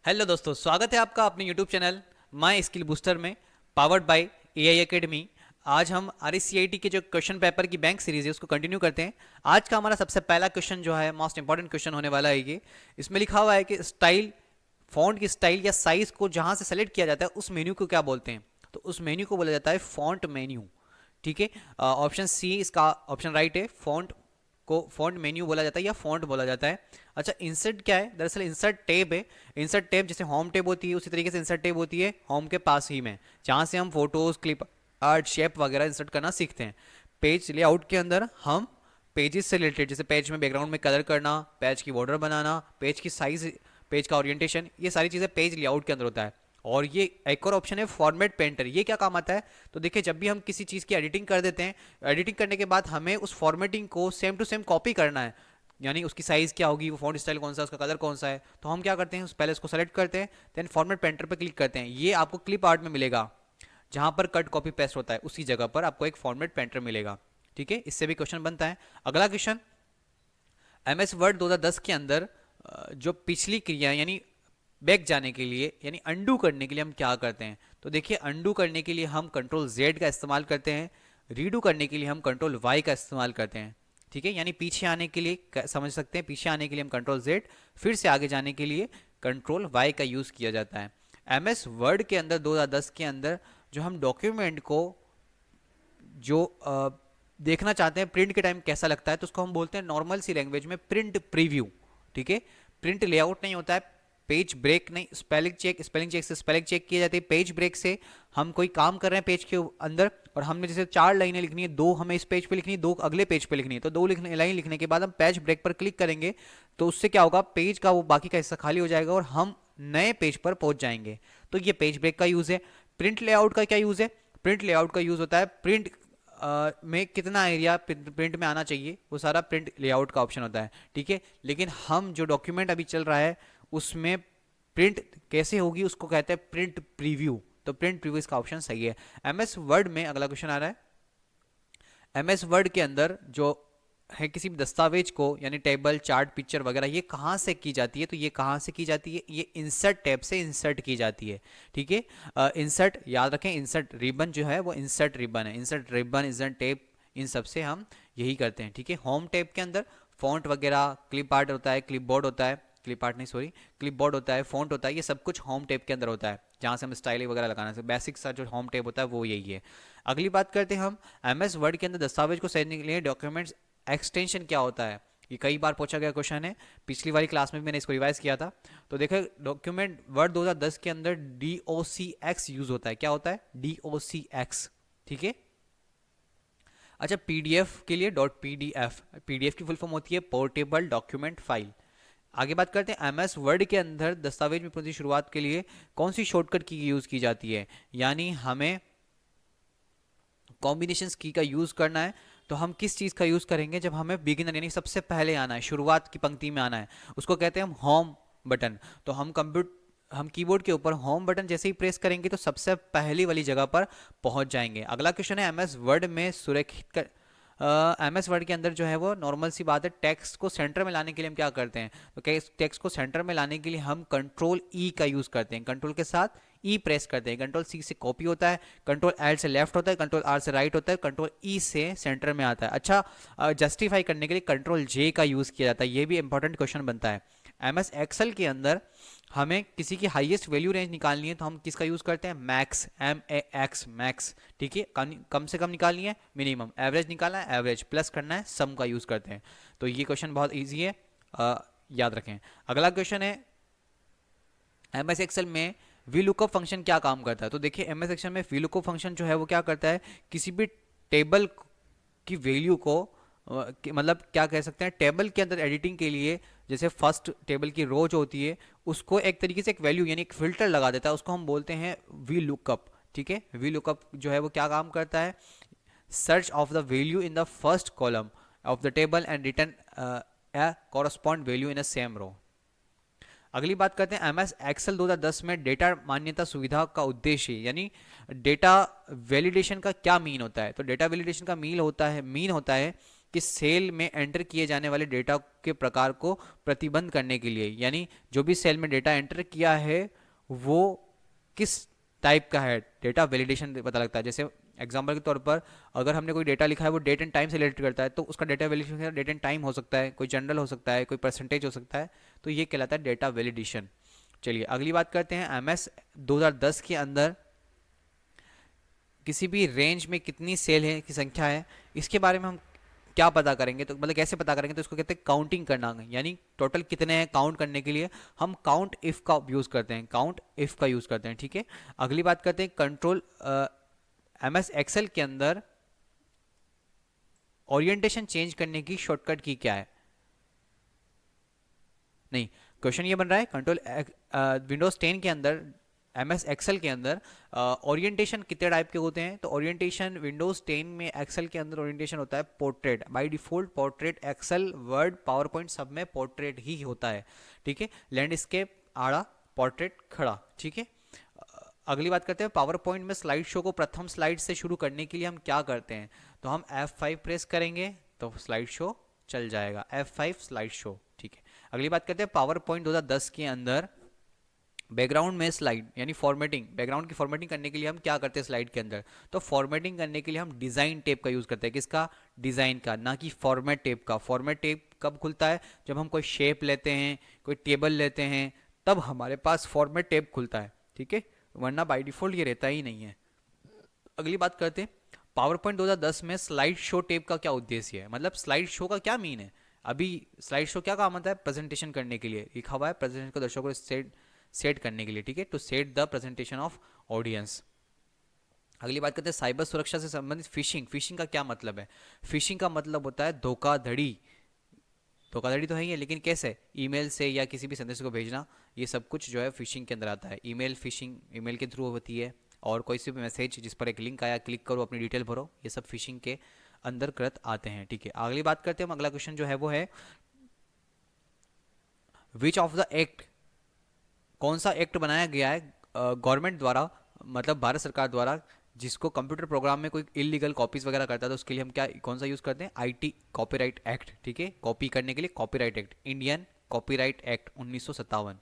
Hello दोस्तों, स्वागत है आपका अपने YouTube channel my skill booster में, पावर्ड बाय एआई एकेडमी। आज हम आरएससीआईटी के जो क्वेश्चन पेपर की बैंक सीरीज है उसको कंटिन्यू करते हैं। आज का हमारा सबसे पहला क्वेश्चन जो है मोस्ट इंपॉर्टेंट क्वेश्चन होने वाला है ये। इसमें लिखा हुआ है कि स्टाइल, फॉन्ट की स्टाइल या साइज को जहां से सेलेक्ट किया जाता है उस मेन्यू को क्या बोलते हैं? तो उस मेन्यू को बोला जाता है फॉन्ट मेन्यू। ठीक है, ऑप्शन सी इसका ऑप्शन राइट है। फॉन्ट को फॉन्ट मेन्यू बोला जाता है या फॉन्ट बोला जाता है। अच्छा, इंसर्ट क्या है? दरअसल इंसर्ट टैब है। इंसर्ट टैब जैसे होम टैब होती है उसी तरीके से इंसर्ट टैब होती है होम के पास ही में, जहाँ से हम फोटोज, क्लिप आर्ट, शेप वगैरह इंसर्ट करना सीखते हैं। पेज लेआउट के अंदर हम पेजेस से रिलेटेड, जैसे पेज में बैकग्राउंड में कलर करना, पेज की बॉर्डर बनाना, पेज की साइज, पेज का ओरिएंटेशन, ये सारी चीज़ें पेज लेआउट के अंदर होता है। और ये एक और ऑप्शन है फॉर्मेट पेंटर। ये क्या काम आता है? तो देखिए, जब भी हम किसी चीज़ की एडिटिंग कर देते हैं, एडिटिंग करने के बाद हमें उस फॉर्मेटिंग को सेम टू सेम कॉपी करना है, यानी उसकी साइज़ क्या होगी, वो फॉन्ट स्टाइल कौन सा है, उसका कलर कौन सा है, तो हम क्या करते हैं, पहले उसको सेलेक्ट करते हैं, देन फॉर्मेट पेंटर पर क्लिक करते हैं। ये आपको क्लिप आर्ट में मिलेगा, जहां पर कट कॉपी पेस्ट होता है उसी जगह पर आपको एक फॉर्मेट पेंटर मिलेगा। ठीक है, इससे भी क्वेश्चन बनता है। अगला क्वेश्चन, एमएस वर्ड 2010 के अंदर जो पिछली क्रिया यानी बैक जाने के लिए यानी अंडू करने के लिए हम क्या करते हैं? तो देखिए, अंडू करने के लिए हम कंट्रोल जेड का इस्तेमाल करते हैं। रीडू करने के लिए हम कंट्रोल वाई का इस्तेमाल करते हैं। ठीक है, यानी पीछे आने के लिए समझ सकते हैं, पीछे आने के लिए हम कंट्रोल जेड, फिर से आगे जाने के लिए कंट्रोल वाई का यूज़ किया जाता है। एमएस वर्ड के अंदर 2010 के अंदर जो हम डॉक्यूमेंट को जो देखना चाहते हैं प्रिंट के टाइम कैसा लगता है, तो उसको हम बोलते हैं नॉर्मल सी लैंग्वेज में प्रिंट प्रीव्यू। ठीक है, प्रिंट लेआउट नहीं होता है, पेज ब्रेक नहीं, स्पेलिंग चेक से स्पेलिंग चेक किया जाती है। पेज ब्रेक से हम कोई काम कर रहे हैं पेज के अंदर, और हमने जैसे 4 लाइनें लिखनी है, 2 हमें इस पेज पे लिखनी है, 2 अगले पेज पे लिखनी है, तो 2 लाइन लिखने के बाद हम पेज ब्रेक पर क्लिक करेंगे, तो उससे क्या होगा, पेज का वो बाकी का हिस्सा खाली हो जाएगा और हम नए पेज पर पहुंच जाएंगे। तो ये पेज ब्रेक का यूज़ है। प्रिंट लेआउट का क्या यूज़ है? प्रिंट लेआउट का यूज़ होता है प्रिंट में कितना एरिया प्रिंट में आना चाहिए, वो सारा प्रिंट लेआउट का ऑप्शन होता है। ठीक है, लेकिन हम जो डॉक्यूमेंट अभी चल रहा है उसमें प्रिंट कैसे होगी उसको कहते हैं प्रिंट प्रीव्यू। तो प्रिंट प्रीव्यू इसका ऑप्शन सही है। एमएस वर्ड में अगला क्वेश्चन आ रहा है। एमएस वर्ड के अंदर जो है किसी भी दस्तावेज को यानी टेबल, चार्ट, पिक्चर वगैरह, ये कहाँ से की जाती है? तो ये कहाँ से की जाती है? ये इंसर्ट टैब से इंसर्ट की जाती है। ठीक है, इंसर्ट याद रखें, इंसर्ट रिबन जो है वो इंसर्ट रिबन है। इंसर्ट रिबन, इंसर्ट टैब, इन सब से हम यही करते हैं। ठीक है, होम टैब के अंदर फॉन्ट वगैरह, क्लिप आर्ट होता है, क्लिप बोर्ड होता है, क्लिप आर्ट नहीं सॉरी, क्लिप बोर्ड होता है, फॉन्ट होता है, ये सब कुछ होम टैब के अंदर होता है, जहाँ से हम स्टाइलिंग वगैरह लगाना है। बेसिक सा जो होम टैब होता है वो यही है। अगली बात करते हैं हम, एमएस वर्ड के अंदर दस्तावेज को सहेजने के लिए डॉक्यूमेंट्स एक्सटेंशन क्या होता है? ये कई बार पूछा गया क्वेश्चन है, पिछली वाली क्लास में भी मैंने इसको रिवाइज किया था। तो देखो, डॉक्यूमेंट वर्ड 2010 के अंदर DOCX यूज होता है। क्या होता है? DOCX। ठीक है। अच्छा, पीडीएफ के लिए .pdf, पीडीएफ की फुल फॉर्म होती है पोर्टेबल डॉक्यूमेंट फाइल। आगे बात करते हैं, एमएस वर्ड के अंदर दस्तावेज में पूरी शुरुआत के लिए कौन सी शॉर्टकट की यूज की जाती है? यानी हमें कॉम्बिनेशन की का यूज करना है, तो हम किस चीज का यूज करेंगे? जब हमें बिगिनर यानी सबसे पहले आना है, शुरुआत की पंक्ति में आना है, उसको कहते हैं हम होम बटन। तो हम कीबोर्ड के ऊपर होम बटन जैसे ही प्रेस करेंगे तो सबसे पहली वाली जगह पर पहुंच जाएंगे। अगला क्वेश्चन है, एमएस वर्ड में सुरक्षित कर एमएस वर्ड के अंदर जो है वो नॉर्मल सी बात है, टेक्स्ट को सेंटर में लाने के लिए हम क्या करते हैं? तो टेक्स्ट को सेंटर में लाने के लिए हम कंट्रोल ई का यूज करते हैं, कंट्रोल के साथ ई प्रेस करते हैं। कंट्रोल सी से कॉपी होता है, कंट्रोल एल से लेफ्ट होता है, कंट्रोल आर से राइट होता है, कंट्रोल ई से सेंटर में आता है। अच्छा, जस्टिफाई करने के लिए कंट्रोल जे का यूज किया जाता है। ये भी इंपॉर्टेंट क्वेश्चन बनता है। एमएस एक्सेल के अंदर हमें किसी की हाईएस्ट वैल्यू रेंज निकालनी है तो हम किसका यूज करते हैं? Max, MAX, max. ठीक है, कम से कम निकालनी है, मिनिमम। एवरेज निकालना है, एवरेज प्लस करना है, सम का यूज करते हैं। तो ये क्वेश्चन बहुत ईजी है, याद रखें। अगला क्वेश्चन है, एमएस एक्सेल में वी लुकअप फंक्शन क्या काम करता है? तो देखिए, एमएस एक्सेल में वी लुकअप फंक्शन जो है वो क्या करता है, किसी भी टेबल की वैल्यू को मतलब क्या कह सकते हैं, टेबल के अंदर एडिटिंग के लिए जैसे फर्स्ट टेबल की रो जो होती है उसको एक तरीके से एक वैल्यू यानी एक फिल्टर लगा देता है, उसको हम बोलते हैं वी लुकअप। ठीक है, वी लुकअप जो है वो क्या काम करता है, search of the value in the first column of the table and return a correspond value in a same row. अगली बात करते हैं, एमएस एक्सेल 2010 में डेटा मान्यता सुविधा का उद्देश्य यानी डेटा वैलिडेशन का क्या मीन होता है? तो डेटा वैलिडेशन का मीन होता है कि सेल में एंटर किए जाने वाले डेटा के प्रकार को प्रतिबंध करने के लिए, यानी जो भी सेल में डेटा एंटर किया है वो किस टाइप का है, डेटा वैलिडेशन पता लगता है। जैसे एग्जांपल के तौर पर अगर हमने कोई डेटा लिखा है वो डेट एंड टाइम से रिलेटेड करता है, तो उसका data validation date and time हो सकता है, कोई जनरल हो सकता है, कोई परसेंटेज हो सकता है, तो ये कहलाता है डेटा वैलिडेशन। चलिए अगली बात करते हैं, एमएस 2010 के अंदर किसी भी रेंज में कितनी सेल है की संख्या है, इसके बारे में हम क्या पता करेंगे, तो मतलब कैसे पता करेंगे, तो इसको कहते हैं काउंटिंग करना, यानी टोटल कितने हैं काउंट करने के लिए हम काउंट इफ का यूज करते हैं, काउंट इफ का यूज करते हैं, ठीक है। अगली बात करते हैं कंट्रोल, एमएस एक्सेल के अंदर ओरिएंटेशन चेंज करने की शॉर्टकट की क्या है, नहीं क्वेश्चन ये बन रहा है कंट्रोल विंडोज 10 के अंदर, एमएस एक्सेल के अंदर ओरिएंटेशन कितने टाइप के होते हैं, तो ओरिएंटेशन विंडोज 10 में एक्सेल के अंदर ओरिएंटेशन होता है portrait, by default portrait, Excel Word PowerPoint सब में पोर्ट्रेट ही होता है, ठीक है। लैंडस्केप आड़ा, पोर्ट्रेट खड़ा, ठीक है। अगली बात करते हैं पावर पॉइंट में स्लाइड शो को प्रथम स्लाइड से शुरू करने के लिए हम क्या करते हैं, तो हम F5 प्रेस करेंगे तो स्लाइड शो चल जाएगा, F5 स्लाइड शो, ठीक है। अगली बात करते हैं पावर पॉइंट 2010 के अंदर बैकग्राउंड में स्लाइड यानी फॉर्मेटिंग, बैकग्राउंड की फॉर्मेटिंग करने के लिए हम क्या करते हैं स्लाइड के अंदर, तो फॉर्मेटिंग करने के लिए हम डिज़ाइन टेप का यूज़ करते हैं, किसका, डिज़ाइन का, ना कि फॉर्मेट टेप का। फॉर्मेट टेप कब खुलता है, जब हम कोई शेप लेते हैं, कोई टेबल लेते हैं, तब हमारे पास फॉर्मेट टेप खुलता है, ठीक है, वरना बाय डिफॉल्ट ये रहता ही नहीं है। अगली बात करते हैं पावर पॉइंट 2010 में स्लाइड शो टेप का क्या उद्देश्य है, मतलब स्लाइड शो का क्या मीन है। अभी स्लाइड शो क्या काम आता है, प्रेजेंटेशन करने के लिए, लिखा हुआ है प्रेजेंटेशन को दर्शकों को सेट करने के लिए, ठीक है, to set the presentation of audience. अगली बात करते हैं साइबर सुरक्षा से संबंधित फिशिंग। फिशिंग का क्या मतलब है, फिशिंग का मतलब होता है धोखाधड़ी, धोखाधड़ी तो है ही है लेकिन कैसे, ईमेल से या किसी भी संदेश को भेजना, ये सब कुछ जो है फिशिंग के अंदर आता है। ईमेल फिशिंग ईमेल के थ्रू होती है, और कोई सी भी मैसेज जिस पर एक लिंक आया क्लिक करो अपनी डिटेल भरो, ये सब फिशिंग के अंदर कृत आते हैं, ठीक है। अगली बात करते हैं हम, अगला क्वेश्चन जो है वो है विच ऑफ द एक्ट, कौन सा एक्ट बनाया गया है गवर्नमेंट द्वारा, मतलब भारत सरकार द्वारा, जिसको कंप्यूटर प्रोग्राम में कोई इलीगल कॉपीज वगैरह करता है तो उसके लिए हम क्या कौन सा यूज करते हैं, आईटी कॉपीराइट एक्ट, ठीक है, कॉपी करने के लिए copyright act, Indian copyright act 1957,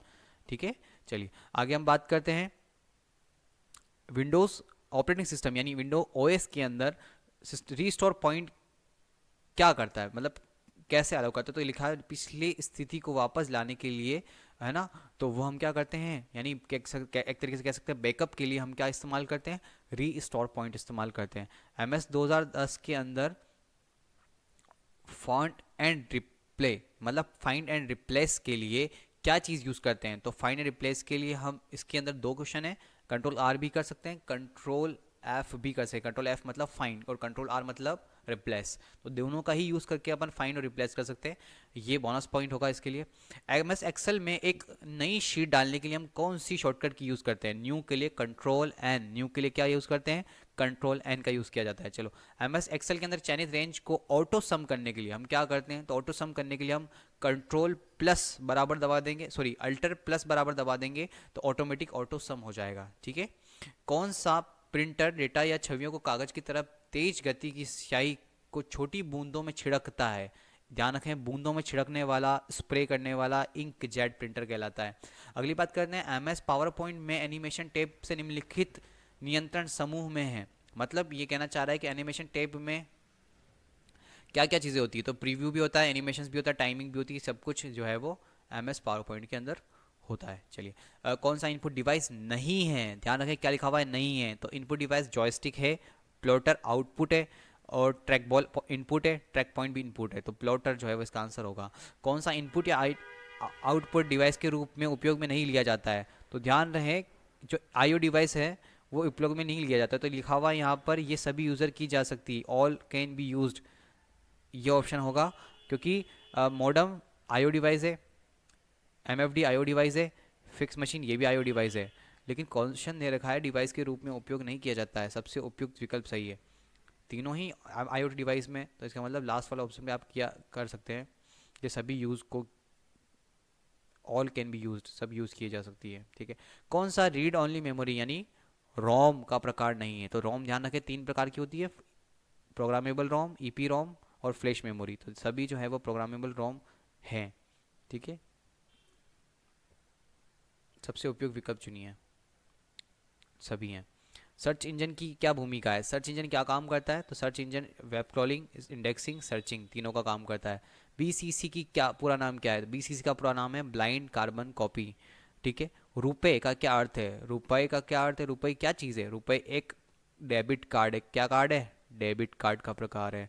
ठीक है। चलिए आगे हम बात करते हैं विंडोज ऑपरेटिंग सिस्टम यानी विंडो ओएस के अंदर रीस्टोर पॉइंट क्या करता है, मतलब कैसे अलाउ करता है, तो ये लिखा है पिछली स्थिति को वापस लाने के लिए, है ना, तो वो हम क्या करते हैं, यानी एक तरीके से कह सकते हैं बैकअप के लिए हम क्या इस्तेमाल करते हैं, री स्टोर पॉइंट इस्तेमाल करते हैं। एमएस 2010 के अंदर फॉन्ट एंड रिप्ले मतलब फाइंड एंड रिप्लेस के लिए क्या चीज़ यूज़ करते हैं, तो फाइंड एंड रिप्लेस के लिए हम इसके अंदर दो क्वेश्चन है, कंट्रोल आर भी कर सकते हैं, कंट्रोल एफ भी कर सकते हैं। कंट्रोल एफ मतलब फाइंड और कंट्रोल आर मतलब रिप्लेस, तो दोनों का ही यूज़ करके अपन फाइंड और रिप्लेस कर सकते हैं, ये बोनस पॉइंट होगा इसके लिए। एमएस एक्सेल में एक नई शीट डालने के लिए हम कौन सी शॉर्टकट की यूज़ करते हैं, न्यू के लिए कंट्रोल एन, न्यू के लिए क्या यूज़ करते हैं, कंट्रोल एन का यूज़ किया जाता है। चलो एमएस एक्सेल के अंदर चयनित रेंज को ऑटो सम करने के लिए हम क्या करते हैं, तो ऑटो सम करने के लिए हम कंट्रोल प्लस बराबर दबा देंगे, सॉरी अल्टर प्लस बराबर दबा देंगे तो ऑटोमेटिक ऑटो सम हो जाएगा, ठीक है। कौन सा प्रिंटर डेटा या छवियों को कागज की तरफ तेज गति की स्याही को छोटी बूंदों में छिड़कता है, ध्यान रखें बूंदों में छिड़कने वाला स्प्रे करने वाला इंक जेट प्रिंटर कहलाता है। अगली बात करते हैं एमएस पावर पॉइंट में एनिमेशन टेप से निम्नलिखित नियंत्रण समूह में है, मतलब ये कहना चाह रहा है कि एनिमेशन टेप में क्या क्या चीज़ें होती है, तो प्रीव्यू भी होता है, एनिमेशन भी होता है, टाइमिंग भी होती है, सब कुछ जो है वो एमएस पावर पॉइंट के अंदर होता है। चलिए कौन सा इनपुट डिवाइस नहीं है, ध्यान रखें क्या लिखा हुआ है नहीं है, तो इनपुट डिवाइस जॉयस्टिक है, प्लॉटर आउटपुट है, और ट्रैक बॉल इनपुट है, ट्रैक पॉइंट भी इनपुट है, तो प्लॉटर जो है वो इसका आंसर होगा। कौन सा इनपुट या आउटपुट डिवाइस के रूप में उपयोग में नहीं लिया जाता है, तो ध्यान रहे जो आईओ डिवाइस है वो उपयोग में नहीं लिया जाता, तो लिखा हुआ है यहाँ पर ये सभी यूज़र की जा सकती है, ऑल कैन बी यूज्ड, ये ऑप्शन होगा, क्योंकि मॉडम आईओ डिवाइस है, एमएफडी आईओ डिवाइस है, फिक्स मशीन ये भी आईओ डिवाइस है, लेकिन क्वेश्चन दे रखा है डिवाइस के रूप में उपयोग नहीं किया जाता है, सबसे उपयुक्त विकल्प सही है, तीनों ही आईओ डिवाइस में, तो इसका मतलब लास्ट वाला ऑप्शन में आप किया कर सकते हैं, ये सभी यूज़ को ऑल कैन बी यूज्ड, सब यूज़ किए जा सकती है, ठीक है। कौन सा रीड ऑनली मेमोरी यानी रोम का प्रकार नहीं है, तो रोम ध्यान रखें तीन प्रकार की होती है, प्रोग्रामेबल रोम, ईपी रोम और फ्लैश मेमोरी, तो सभी जो है वो प्रोग्रामेबल रोम हैं। ठीक है, सबसे उपयुक्त विकल्प चुनिए, सभी हैं। सर्च इंजन की क्या भूमिका है? सर्च इंजन क्या काम करता है? तो search engine web crawling, indexing, searching तीनों का काम करता है। बीसीसी की क्या पूरा नाम क्या है? बीसीसी का पूरा नाम है ब्लाइंड कार्बन कॉपी। ठीक है। रुपए का क्या अर्थ है? रुपए का क्या अर्थ है? रुपए क्या चीज़ है? रुपए एक डेबिट कार्ड है। क्या कार्ड है? डेबिट कार्ड का प्रकार है।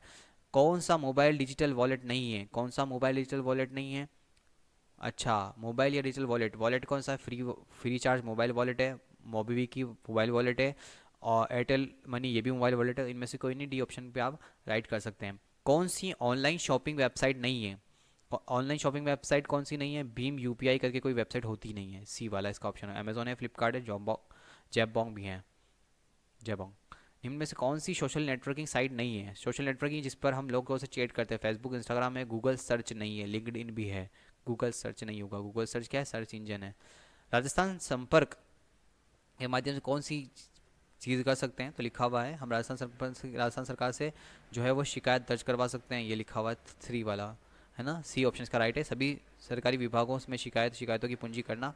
कौन सा मोबाइल डिजिटल वॉलेट नहीं है? कौन सा मोबाइल डिजिटल वॉलेट नहीं है? अच्छा, मोबाइल या डिजिटल वॉलेट, वॉलेट कौन सा है? फ्री चार्ज मोबाइल वॉलेट है, मोबीवी की मोबाइल वॉलेट है, और एयरटेल मनी ये भी मोबाइल वॉलेट है। इनमें से कोई नहीं, डी ऑप्शन पे आप राइट कर सकते हैं। कौन सी ऑनलाइन शॉपिंग वेबसाइट नहीं है? ऑनलाइन शॉपिंग वेबसाइट कौन सी नहीं है? भीम यूपीआई करके कोई वेबसाइट होती नहीं है, सी वाला इसका ऑप्शन है। अमेजोन है, फ्लिपकार्ट है, जैबोंग भी है, जैबोंग। इनमें से कौन सी सोशल नेटवर्किंग साइट नहीं है? सोशल नेटवर्किंग जिस पर हम लोगों से चैट करते हैं, फेसबुक, इंस्टाग्राम है। गूगल सर्च नहीं है, लिंक्डइन भी है। गूगल सर्च नहीं होगा, गूगल सर्च क्या है? सर्च इंजन है। राजस्थान संपर्क के माध्यम से कौन सी चीज़ कर सकते हैं? तो लिखा हुआ है हम राजस्थान सरकार से जो है वो शिकायत दर्ज करवा सकते हैं, ये लिखा हुआ है 3 वाला, है ना। सी ऑप्शन का राइट है, सभी सरकारी विभागों में शिकायतों की पूंजी करना।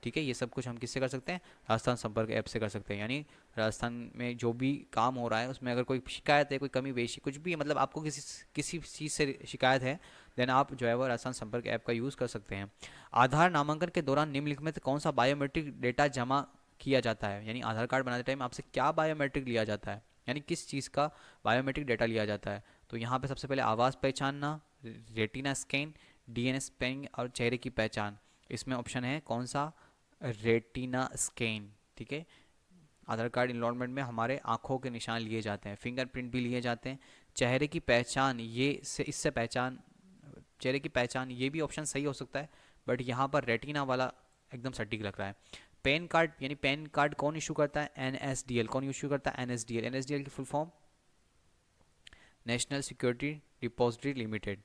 ठीक है, ये सब कुछ हम किससे कर सकते हैं? राजस्थान संपर्क ऐप से कर सकते हैं। यानी राजस्थान में जो भी काम हो रहा है उसमें अगर कोई शिकायत है, कोई कमी पेशी कुछ भी, मतलब आपको किसी किसी चीज़ से शिकायत है, देन आप जो है वो राजस्थान संपर्क ऐप का यूज़ कर सकते हैं। आधार नामांकन के दौरान निम्नलिखित में से कौन सा बायोमेट्रिक डेटा जमा किया जाता है? यानी आधार कार्ड बनाते टाइम आपसे क्या बायोमेट्रिक लिया जाता है, यानी किस चीज़ का बायोमेट्रिक डेटा लिया जाता है? तो यहाँ पे सबसे पहले आवाज़ पहचानना, रेटिना स्कैन, डीएनए स्कैनिंग और चेहरे की पहचान। इसमें ऑप्शन है कौन सा? Retina scan. ठीक है, आधार कार्ड इनरोलमेंट में हमारे आंखों के निशान लिए जाते हैं, फिंगरप्रिंट भी लिए जाते हैं। चेहरे की पहचान, ये से इससे पहचान, चेहरे की पहचान ये भी ऑप्शन सही हो सकता है, बट यहाँ पर रेटिना वाला एकदम सटीक लग रहा है। पैन कार्ड, यानी पैन कार्ड कौन इशू करता है? एनएसडीएल। कौन इशू करता है? एनएसडीएल। एनएसडीएल की full form national security depository limited.